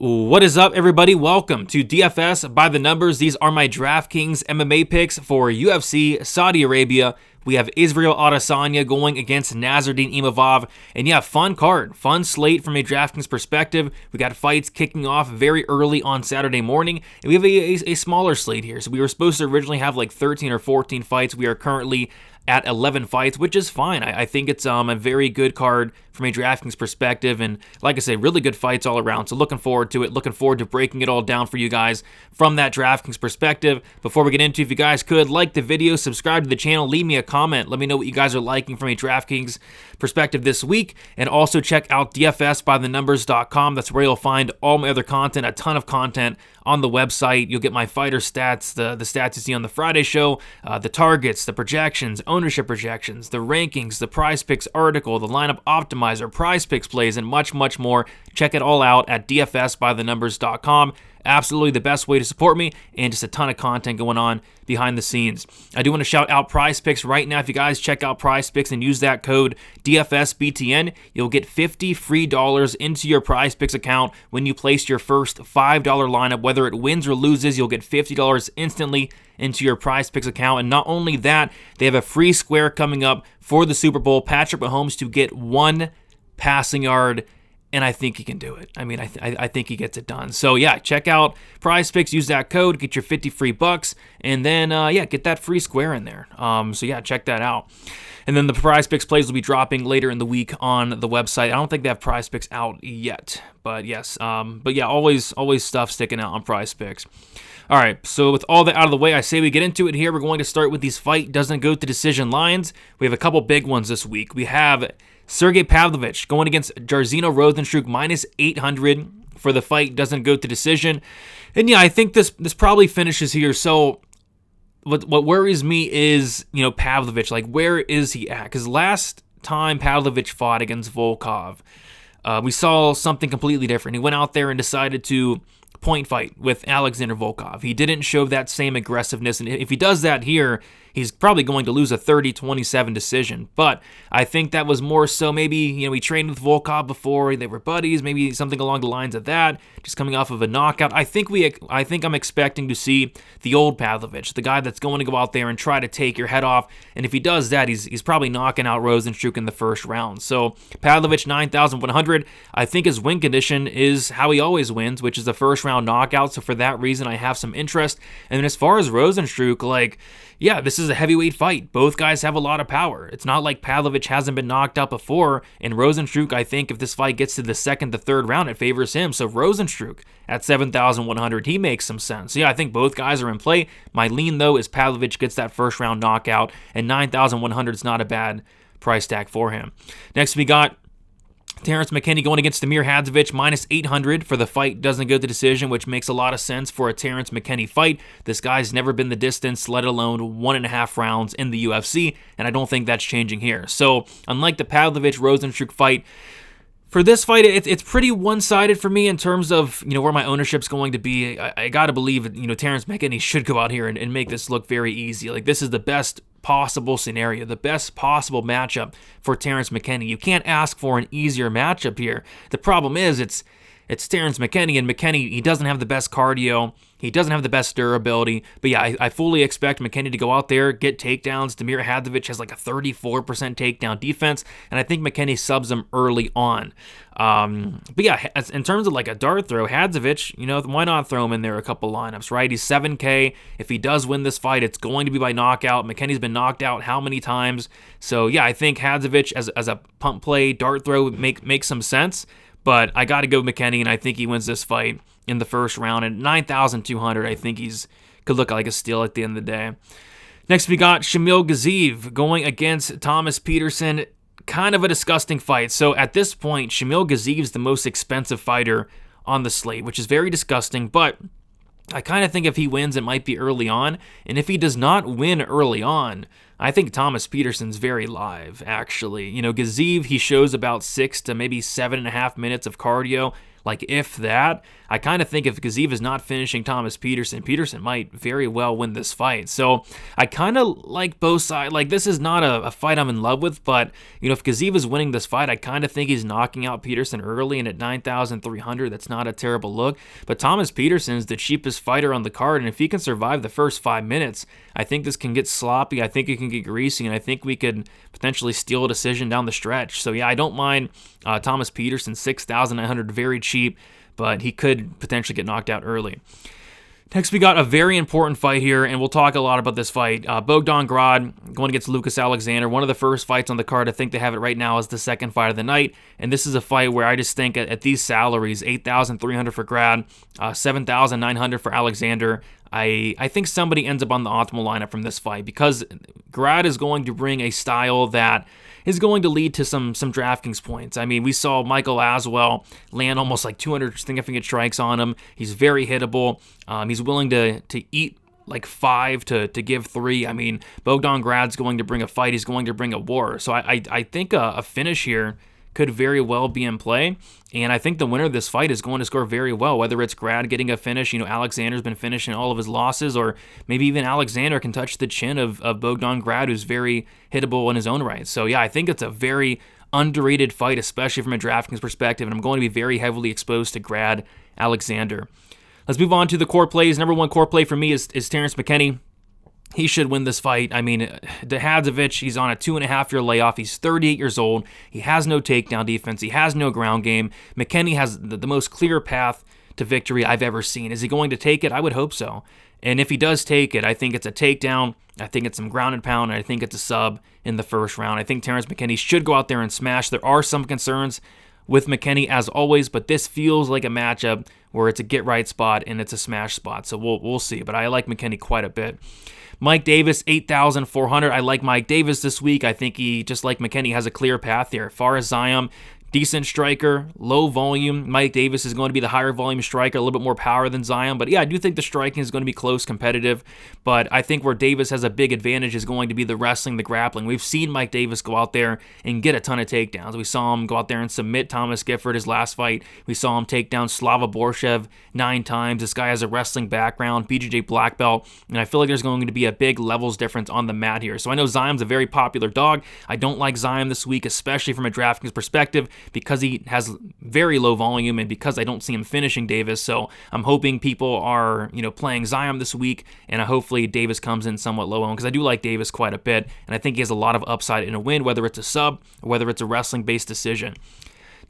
What is up, everybody? Welcome to DFS by the numbers. These are my Draftkings MMA picks for UFC Saudi Arabia. We have Israel Adesanya going against Nasruddin Imavov. And yeah, fun card, fun slate from a DraftKings perspective. We got fights kicking off very early on Saturday morning. And we have a smaller slate here. So we were supposed to originally have like 13 or 14 fights. We are currently at 11 fights, which is fine. I think it's a very good card from a DraftKings perspective, and like I say, really good fights all around. So looking forward to it, looking forward to breaking it all down for you guys from that DraftKings perspective. Before we get into, if you guys could like the video, subscribe to the channel, leave me a comment, let me know what you guys are liking from a DraftKings perspective this week, and also check out dfsbythenumbers.com. That's where you'll find all my other content, a ton of content on the website. You'll get my fighter stats, the stats you see on the Friday show, the targets, the projections, ownership projections, the rankings, the prize picks article, the lineup optimizer, prize picks plays, and much, much more. Check it all out at dfsbythenumbers.com. Absolutely the best way to support me, and just a ton of content going on behind the scenes. I do want to shout out Prize Picks right now. If you guys check out Prize Picks and use that code DFSBTN, you'll get $50 free into your Prize Picks account when you place your first $5 lineup. Whether it wins or loses, you'll get $50 instantly into your Prize Picks account. And not only that, they have a free square coming up for the Super Bowl. Patrick Mahomes to get 1 passing yard, and I think he can do it. I mean, I think he gets it done. So yeah, check out Prize Picks, use that code, get your 50 free bucks, and then yeah, get that free square in there. So yeah, check that out. And then the Prize Picks plays will be dropping later in the week on the website. I don't think they have Prize Picks out yet, but yes. But yeah, always stuff sticking out on Prize Picks. All right, so with all that out of the way, I say we get into it here. We're going to start with these fight doesn't go to decision lines. We have a couple big ones this week. We have Sergey Pavlovich going against Jairzinho Rozenstruik minus 800 for the fight doesn't go to decision. And yeah, I think this probably finishes here. So what worries me is, Pavlovich, like where is he at? Because last time Pavlovich fought against Volkov, we saw something completely different. He went out there and decided to point fight with Alexander Volkov. He didn't show that same aggressiveness, and if he does that here, he's probably going to lose a 30-27 decision. But I think that was more so maybe, he trained with Volkov before, they were buddies, maybe something along the lines of that, just coming off of a knockout. I think I'm expecting to see the old Pavlovich, the guy that's going to go out there and try to take your head off, and if he does that, he's probably knocking out Rozenstruik in the first round. So Pavlovich 9,100, I think his win condition is how he always wins, which is a first round knockout. So for that reason, I have some interest. And then as far as Rozenstruik, yeah, this is a heavyweight fight. Both guys have a lot of power. It's not like Pavlovich hasn't been knocked out before. And Rozenstruik, I think if this fight gets to the second, the third round, it favors him. So Rozenstruik at 7,100, he makes some sense. So yeah, I think both guys are in play. My lean, though, is Pavlovich gets that first round knockout, and 9,100 is not a bad price tag for him. Next, we got Terrence McKinney going against Damir Hadzovic minus 800 for the fight doesn't go to decision, which makes a lot of sense for a Terrence McKinney fight. This guy's never been the distance, let alone 1.5 rounds in the UFC, and I don't think that's changing here. So unlike the Pavlovich-Rozenstruik fight, for this fight, it's pretty one-sided for me in terms of where my ownership's going to be. I got to believe Terrence McKinney should go out here and make this look very easy. Like, this is the best possible scenario, the best possible matchup for Terrence McKinney. You can't ask for an easier matchup here. The problem is it's Terrence McKinney, and McKinney, he doesn't have the best cardio. He doesn't have the best durability. But yeah, I fully expect McKinney to go out there, get takedowns. Damir Hadzovic has like a 34% takedown defense, and I think McKinney subs him early on. But yeah, in terms of like a dart throw, Hadzovic, why not throw him in there a couple lineups, right? He's 7K. If he does win this fight, it's going to be by knockout. McKinney's been knocked out how many times? So yeah, I think Hadzovic as a pump play, dart throw makes some sense. But I got to go McKinney, and I think he wins this fight in the first round. And 9,200, I think could look like a steal at the end of the day. Next, we got Shamil Gaziev going against Thomas Peterson. Kind of a disgusting fight. So at this point, Shamil Gaziev's the most expensive fighter on the slate, which is very disgusting. But I kind of think if he wins, it might be early on. And if he does not win early on, I think Thomas Peterson's very live, actually. Gaziev, he shows about 6 to maybe 7.5 minutes of cardio. like if that. I kind of think if Gaziev is not finishing Thomas Peterson, Peterson might very well win this fight. So I kind of like both sides. Like, this is not a fight I'm in love with, but if Gaziev is winning this fight, I kind of think he's knocking out Peterson early, and at 9,300, that's not a terrible look. But Thomas Peterson's the cheapest fighter on the card, and if he can survive the first 5 minutes, I think this can get sloppy. I think it can get greasy, and I think we could potentially steal a decision down the stretch. So yeah, I don't mind Thomas Peterson, 6,900, very cheap, but he could potentially get knocked out early. Next, we got a very important fight here, and we'll talk a lot about this fight. Bogdan Grad going against Lucas Alexander, one of the first fights on the card. I think they have it right now as the second fight of the night, and this is a fight where I just think at these salaries, 8,300 for Grad, 7,900 for Alexander, I think somebody ends up on the optimal lineup from this fight, because Grad is going to bring a style that is going to lead to some DraftKings points. I mean, we saw Michael Aswell land almost like 200 significant strikes on him. He's very hittable. He's willing to eat like 5 to give 3. I mean, Bogdan Grad's going to bring a fight. He's going to bring a war. So I think a finish here could very well be in play, and I think the winner of this fight is going to score very well, whether it's Grad getting a finish. Alexander's been finishing all of his losses, or maybe even Alexander can touch the chin of Bogdan Grad, who's very hittable in his own right. So yeah, I think it's a very underrated fight, especially from a DraftKings perspective, and I'm going to be very heavily exposed to Grad Alexander. Let's move on to the core plays. Number one core play for me is Terrence McKinney. He should win this fight. I mean, Hadzovic, he's on a 2.5-year layoff. He's 38 years old. He has no takedown defense. He has no ground game. McKinney has the most clear path to victory I've ever seen. Is he going to take it? I would hope so. And if he does take it, I think it's a takedown. I think it's some ground and pound, and I think it's a sub in the first round. I think Terrence McKinney should go out there and smash. There are some concerns with McKinney, as always, but this feels like a matchup where it's a get-right spot and it's a smash spot. So we'll see, but I like McKinney quite a bit. Mike Davis, 8,400. I like Mike Davis this week. I think he, just like McKinney, has a clear path here. Fares Ziam, decent striker, low volume. Mike Davis is going to be the higher volume striker, a little bit more power than Zion. But yeah, I do think the striking is going to be close, competitive. But I think where Davis has a big advantage is going to be the wrestling, the grappling. We've seen Mike Davis go out there and get a ton of takedowns. We saw him go out there and submit Thomas Gifford his last fight. We saw him take down Slava Borshev 9 times. This guy has a wrestling background, BJJ black belt, and I feel like there's going to be a big levels difference on the mat here. So I know Zion's a very popular dog. I don't like Zion this week, especially from a DraftKings perspective, because he has very low volume and because I don't see him finishing Davis. So I'm hoping people are, playing Zion this week, and hopefully Davis comes in somewhat low on, because I do like Davis quite a bit, and I think he has a lot of upside in a win, whether it's a sub or whether it's a wrestling-based decision.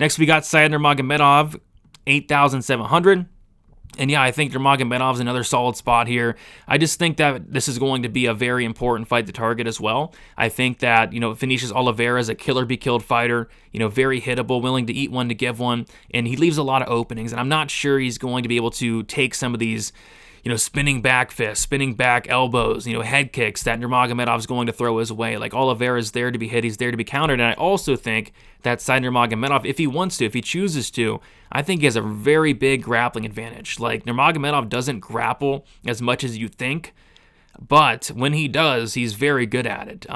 Next, we got Said Nurmagomedov, 8,700. And yeah, I think Nurmagomedov's another solid spot here. I just think that this is going to be a very important fight to target as well. I think that, Vinicius Oliveira is a killer-be-killed fighter, very hittable, willing to eat one to give one, and he leaves a lot of openings, and I'm not sure he's going to be able to take some of these spinning back fists, spinning back elbows, head kicks that Nurmagomedov's going to throw his way. Like, Oliveira's there to be hit, he's there to be countered, and I also think that Said Nurmagomedov, if he wants to, if he chooses to, I think he has a very big grappling advantage. Like, Nurmagomedov doesn't grapple as much as you think, but when he does, he's very good at it.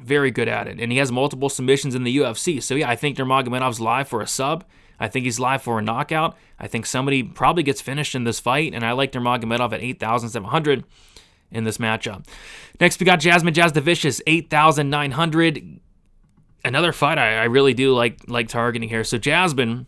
Very good at it. And he has multiple submissions in the UFC. So yeah, I think Nurmagomedov's live for a sub. I think he's live for a knockout. I think somebody probably gets finished in this fight, and I like Nurmagomedov at 8,700 in this matchup. Next, we got Jasmine Jasudavicius, 8,900. Another fight I really do like targeting here. So Jasmine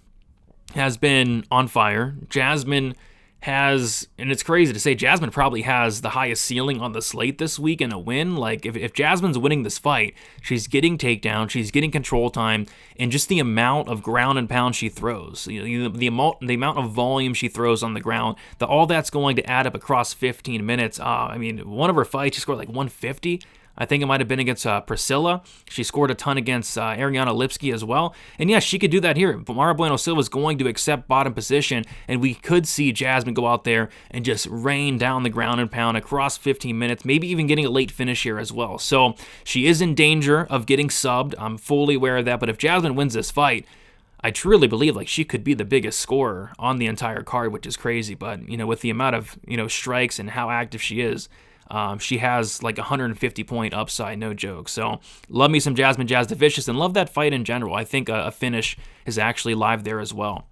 has been on fire. Jasmine has, and it's crazy to say, Jasmine probably has the highest ceiling on the slate this week in a win. Like, if Jasmine's winning this fight, she's getting takedown, she's getting control time, and just the amount of ground and pound she throws, the amount of volume she throws on the ground, all that's going to add up across 15 minutes. One of her fights, she scored like 150. I think it might have been against Priscilla. She scored a ton against Ariana Lipsky as well. And yeah, she could do that here. But Mara Bueno Silva is going to accept bottom position, and we could see Jasmine go out there and just rain down the ground and pound across 15 minutes, maybe even getting a late finish here as well. So she is in danger of getting subbed. I'm fully aware of that. But if Jasmine wins this fight, I truly believe she could be the biggest scorer on the entire card, which is crazy. But, with the amount of, strikes and how active she is, she has like 150 point upside, no joke. So love me some Jasmine Jasudavicius, and love that fight in general. I think a finish is actually live there as well.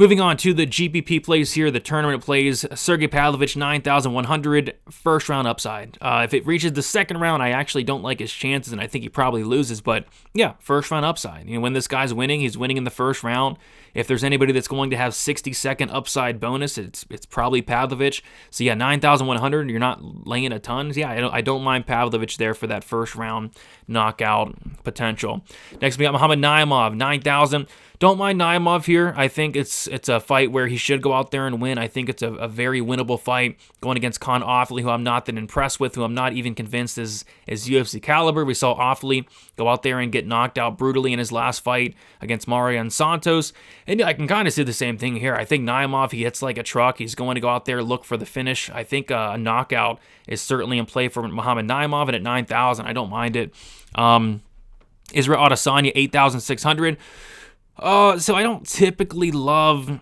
Moving on to the GPP plays here, the tournament plays. Sergey Pavlovich, 9,100, first round upside. If it reaches the second round, I actually don't like his chances, and I think he probably loses. But yeah, first round upside. When this guy's winning, he's winning in the first round. If there's anybody that's going to have 60-second upside bonus, it's probably Pavlovich. So yeah, 9,100, you're not laying a ton. Yeah, I don't mind Pavlovich there for that first round knockout potential. Next, we got Muhammad Naimov, 9,000. Don't mind Naimov here. I think it's a fight where he should go out there and win. I think it's a very winnable fight going against Con Offley, who I'm not that impressed with, who I'm not even convinced is UFC caliber. We saw Offley go out there and get knocked out brutally in his last fight against Marion Santos. And I can kind of see the same thing here. I think Naimov, he hits like a truck. He's going to go out there, look for the finish. I think a knockout is certainly in play for Muhammad Naimov, and at 9,000, I don't mind it. Israel Adesanya, 8,600. So I don't typically love,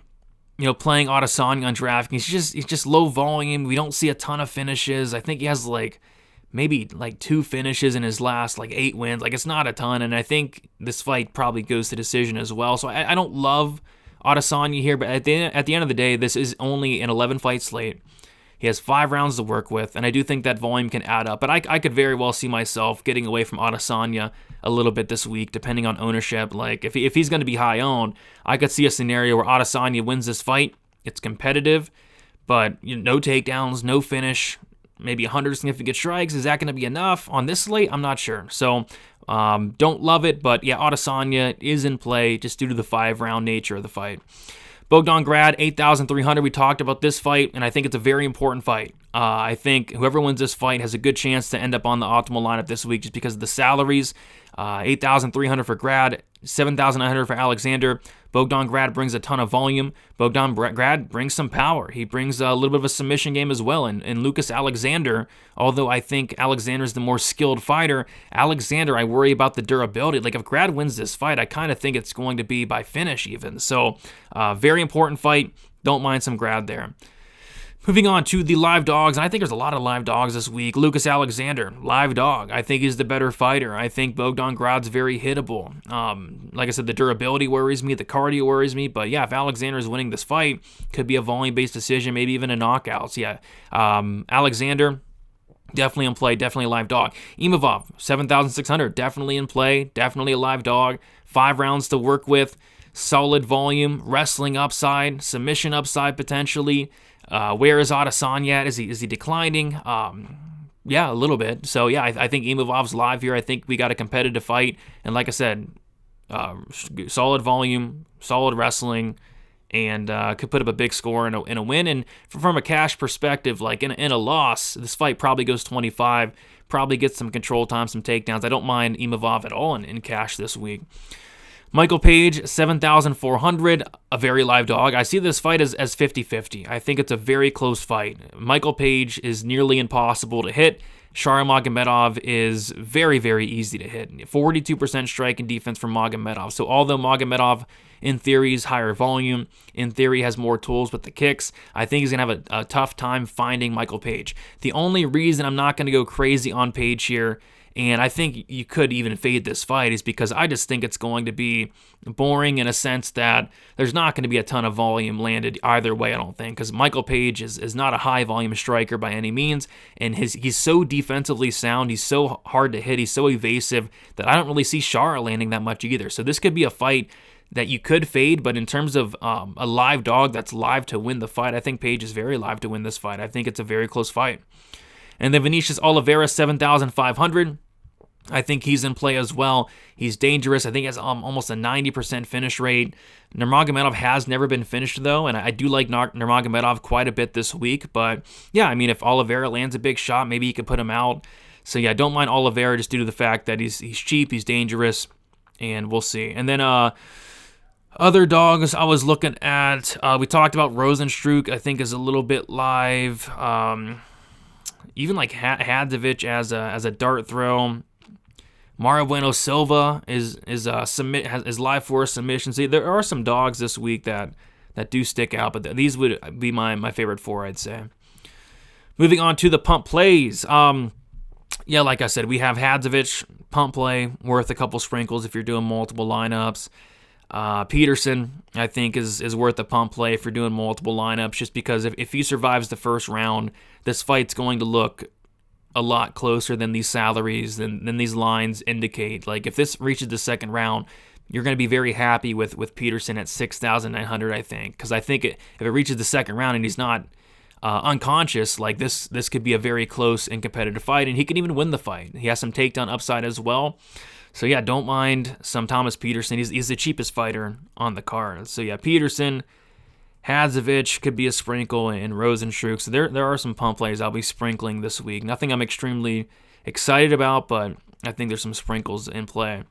playing Adesanya on DraftKings. He's just low volume. We don't see a ton of finishes. I think he has maybe 2 finishes in his last 8 wins. It's not a ton, and I think this fight probably goes to decision as well. So I don't love Adesanya here, but at the end of the day, this is only an 11-fight slate. He has 5 rounds to work with, and I do think that volume can add up. But I could very well see myself getting away from Adesanya a little bit this week, depending on ownership. If he's going to be high owned, I could see a scenario where Adesanya wins this fight. It's competitive, but no takedowns, no finish, maybe 100 significant strikes. Is that going to be enough on this slate? I'm not sure. So don't love it, but yeah, Adesanya is in play just due to the 5-round nature of the fight. Bogdan Grad, 8,300. We talked about this fight, and I think it's a very important fight. I think whoever wins this fight has a good chance to end up on the optimal lineup this week just because of the salaries. 8,300 for Grad, 7,900 for Alexander. Bogdan Grad brings a ton of volume. Bogdan Grad brings some power. He brings a little bit of a submission game as well. And Lucas Alexander, although I think Alexander's the more skilled fighter, Alexander, I worry about the durability. If Grad wins this fight, I kind of think it's going to be by finish even. So, very important fight. Don't mind some Grad there. Moving on to the live dogs, and I think there's a lot of live dogs this week. Lucas Alexander, live dog. I think he's the better fighter. I think Bogdan Grad's very hittable. Like I said, the durability worries me, the cardio worries me, but yeah, if Alexander is winning this fight, could be a volume-based decision, maybe even a knockout. So yeah, Alexander, definitely in play, definitely a live dog. Imavov, 7,600, definitely in play, definitely a live dog. 5 rounds to work with, solid volume, wrestling upside, submission upside potentially. Where is Adesanya at? Is he declining? Yeah, a little bit. So yeah, I think Imavov's live here. I think we got a competitive fight, and like I said, solid volume, solid wrestling, and could put up a big score in a win. And from a cash perspective, in a loss, this fight probably goes 25. Probably gets some control time, some takedowns. I don't mind Imavov at all in cash this week. Michael Page, 7,400, a very live dog. I see this fight as 50-50. I think it's a very close fight. Michael Page is nearly impossible to hit. Shara Magomedov is very, very easy to hit. 42% strike and defense from Magomedov. So although Magomedov, in theory, is higher volume, in theory has more tools with the kicks, I think he's going to have a tough time finding Michael Page. The only reason I'm not going to go crazy on Page here, and I think you could even fade this fight, is because I just think it's going to be boring in a sense that there's not going to be a ton of volume landed either way, I don't think, because Michael Page is not a high-volume striker by any means, and he's so defensively sound, he's so hard to hit, he's so evasive that I don't really see Shara landing that much either. So this could be a fight that you could fade, but in terms of a live dog that's live to win the fight, I think Page is very live to win this fight. I think it's a very close fight. And then Vinicius Oliveira, 7,500. I think he's in play as well. He's dangerous. I think he has almost a 90% finish rate. Nurmagomedov has never been finished, though, and I do like Nurmagomedov quite a bit this week. But, yeah, I mean, if Oliveira lands a big shot, maybe he could put him out. So, yeah, don't mind Oliveira just due to the fact that he's cheap, he's dangerous, and we'll see. And then other dogs I was looking at, we talked about Rosenstruck, I think is a little bit live. Even like Hadzovic as a dart throw. Mario Bueno Silva is live for a submission. See, there are some dogs this week that do stick out, but these would be my favorite 4, I'd say. Moving on to the pump plays. Yeah, like I said, we have Hadzovic, pump play, worth a couple sprinkles if you're doing multiple lineups. Peterson, I think, is worth a pump play if you're doing multiple lineups, just because if he survives the first round, this fight's going to look a lot closer than these salaries, than these lines indicate. Like, if this reaches the second round, you're going to be very happy with Peterson at 6,900, I think, because I think if it reaches the second round and he's not unconscious, like this could be a very close and competitive fight, and he can even win the fight. He has some takedown upside as well. So yeah, don't mind some Thomas Peterson. He's the cheapest fighter on the card. So yeah, Peterson, Hadzovic could be a sprinkle, and Rosenstruck. So there are some pump plays I'll be sprinkling this week. Nothing I'm extremely excited about, but I think there's some sprinkles in play.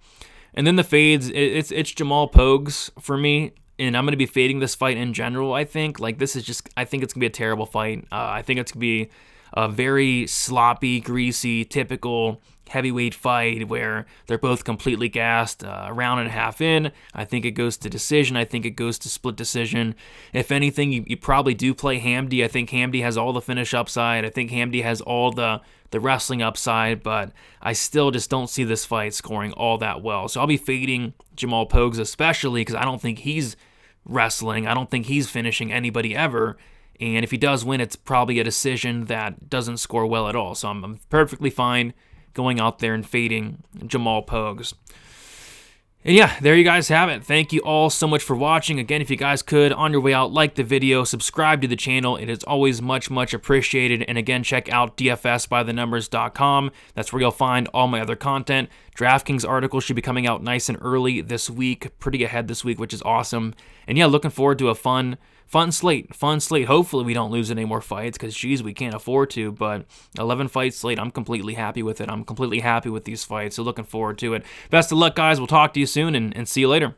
And then the fades, it's Jamal Pogues for me, and I'm going to be fading this fight in general, I think. Like, this is just, I think it's going to be a terrible fight. I think it's going to be a very sloppy, greasy, typical heavyweight fight where they're both completely gassed. A round and a half in, I think it goes to decision. I think it goes to split decision. If anything, you probably do play Hamdy. I think Hamdy has all the finish upside. I think Hamdy has all the wrestling upside, but I still just don't see this fight scoring all that well. So I'll be fading Jamal Pogues, especially because I don't think he's wrestling. I don't think he's finishing anybody ever. And if he does win, it's probably a decision that doesn't score well at all. So I'm perfectly fine going out there and fading Jamal Pogues. And yeah, there you guys have it. Thank you all so much for watching. Again, if you guys could, on your way out, like the video, subscribe to the channel. It is always much, much appreciated. And again, check out dfsbythenumbers.com. That's where you'll find all my other content. Draftkings articles should be coming out nice and early this week, pretty ahead this week, which is awesome. And yeah, looking forward to a fun slate. Hopefully we don't lose any more fights, because geez, we can't afford to, but 11 fight slate, I'm completely happy with it. I'm completely happy with these fights, so looking forward to it. Best of luck, guys. We'll talk to you soon, and see you later.